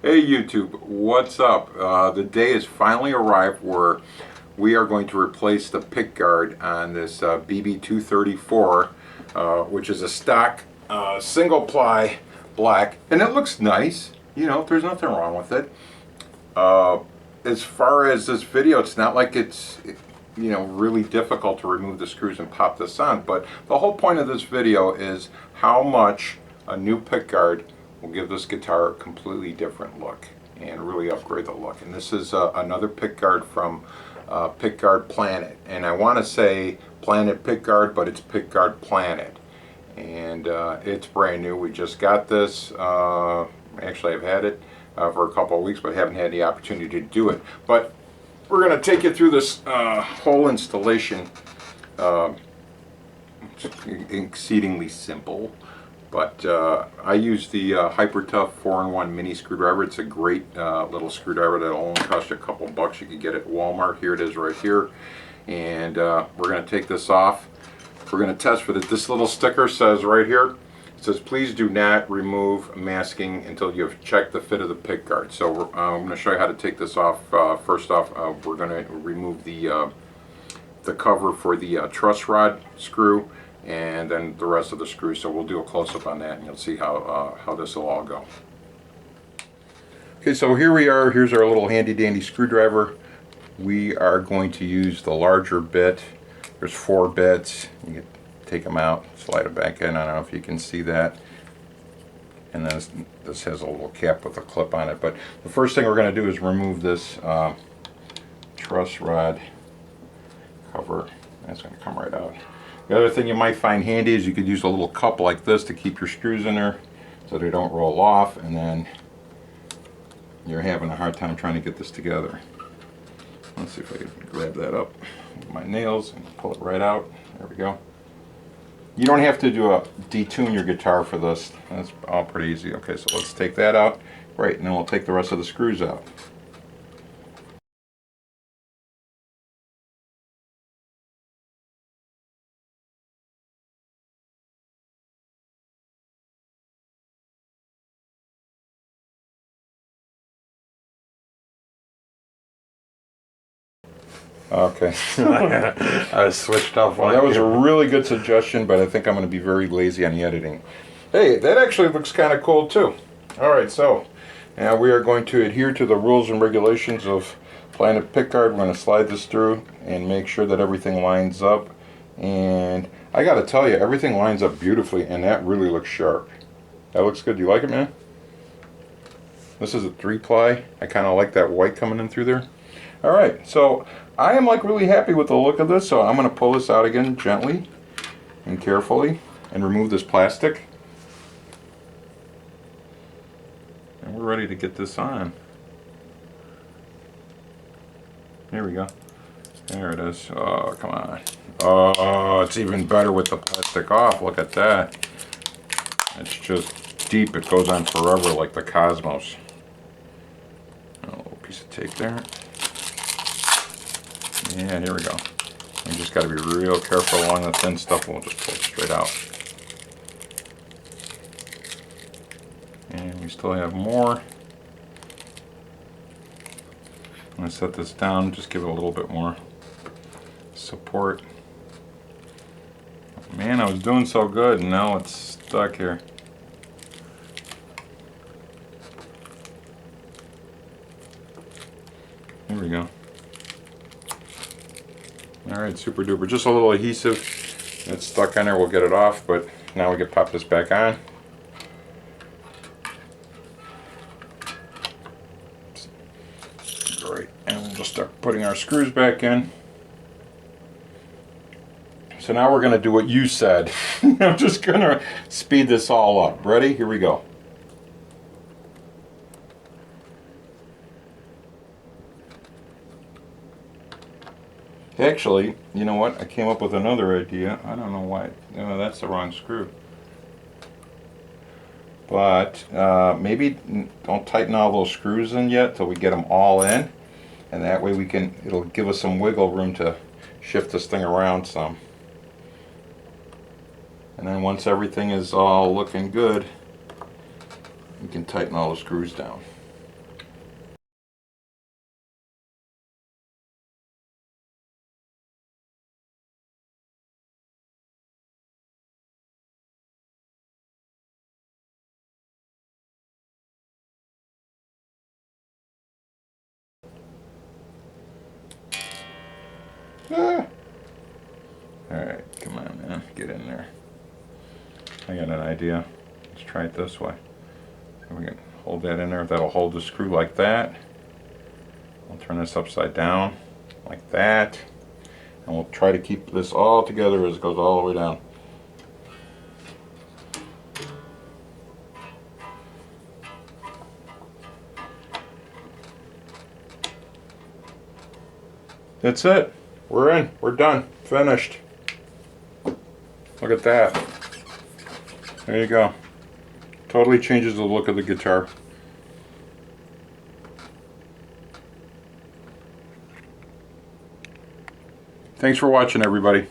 Hey YouTube, what's up? The day has finally arrived where we are going to replace the pickguard on this BB234, which is a stock single ply black, and it looks nice. You know, there's nothing wrong with it. As far as this video, it's not like it's really difficult to remove the screws and pop this on, but the whole point of this video is how much a new pickguard will give this guitar a completely different look and really upgrade the look. And this is another pickguard from Pickguard Planet, and I want to say Planet Pickguard, but it's Pickguard Planet, and it's brand new. We just got this. Actually, I've had it for a couple of weeks, but haven't had the opportunity to do it. But we're going to take you through this whole installation. It's exceedingly simple. But I use the Hyper Tough 4-in-1 mini screwdriver. It's a great little screwdriver that'll only cost you a couple bucks. You can get it at Walmart. Here it is right here. And we're going to take this off. We're going to test with it. This little sticker says right here, it says, please do not remove masking until you've checked the fit of the pickguard. So I'm going to show you how to take this off. First off, we're going to remove the cover for the truss rod screw, and then the rest of the screws. So we'll do a close-up on that, and you'll see how this will all go. Okay, so here we are. Here's our little handy-dandy screwdriver. We are going to use the larger bit. There's 4 bits. You can take them out, slide it back in. I don't know if you can see that. And then this has a little cap with a clip on it. But the first thing we're going to do is remove this truss rod cover. That's going to come right out. The other thing you might find handy is you could use a little cup like this to keep your screws in there so they don't roll off, and then you're having a hard time trying to get this together. Let's see if I can grab that up with my nails and pull it right out. There we go. You don't have to detune your guitar for this. That's all pretty easy. Okay, so let's take that out. Right, and then we'll take the rest of the screws out. Okay. I switched off. Well, that was a really good suggestion, but I think I'm going to be very lazy on the editing. Hey, that actually looks kind of cool too. Alright, so now we are going to adhere to the rules and regulations of Planet Pickguard. We're going to slide this through and make sure that everything lines up. And I got to tell you, everything lines up beautifully, and that really looks sharp. That looks good. Do you like it, man? This is a 3-ply. I kind of like that white coming in through there. Alright, so I am like really happy with the look of this, so I'm going to pull this out again gently and carefully and remove this plastic. And we're ready to get this on. Here we go. There it is. Oh, come on. Oh, it's even better with the plastic off. Look at that. It's just deep. It goes on forever like the cosmos. A little piece of tape there. Yeah, here we go. You just got to be real careful along the thin stuff. We'll just pull it straight out. And we still have more. I'm going to set this down, just give it a little bit more support. Man, I was doing so good, and now it's stuck here. Here we go. Alright, super duper. Just a little adhesive. It's stuck on there. We'll get it off, but now we can pop this back on. Great. And we'll just start putting our screws back in. So now we're going to do what you said. I'm just going to speed this all up. Ready? Here we go. Actually, you know what? I came up with another idea. I don't know why. No, that's the wrong screw. But maybe don't tighten all those screws in yet till we get them all in, and that way it'll give us some wiggle room to shift this thing around some. And then once everything is all looking good, we can tighten all the screws down. Alright, come on man, get in there. I got an idea. Let's try it this way. We can hold that in there. That'll hold the screw like that. I'll turn this upside down like that. And we'll try to keep this all together as it goes all the way down. That's it. We're in. We're done. Finished. Look at that. There you go. Totally changes the look of the guitar. Thanks for watching, everybody.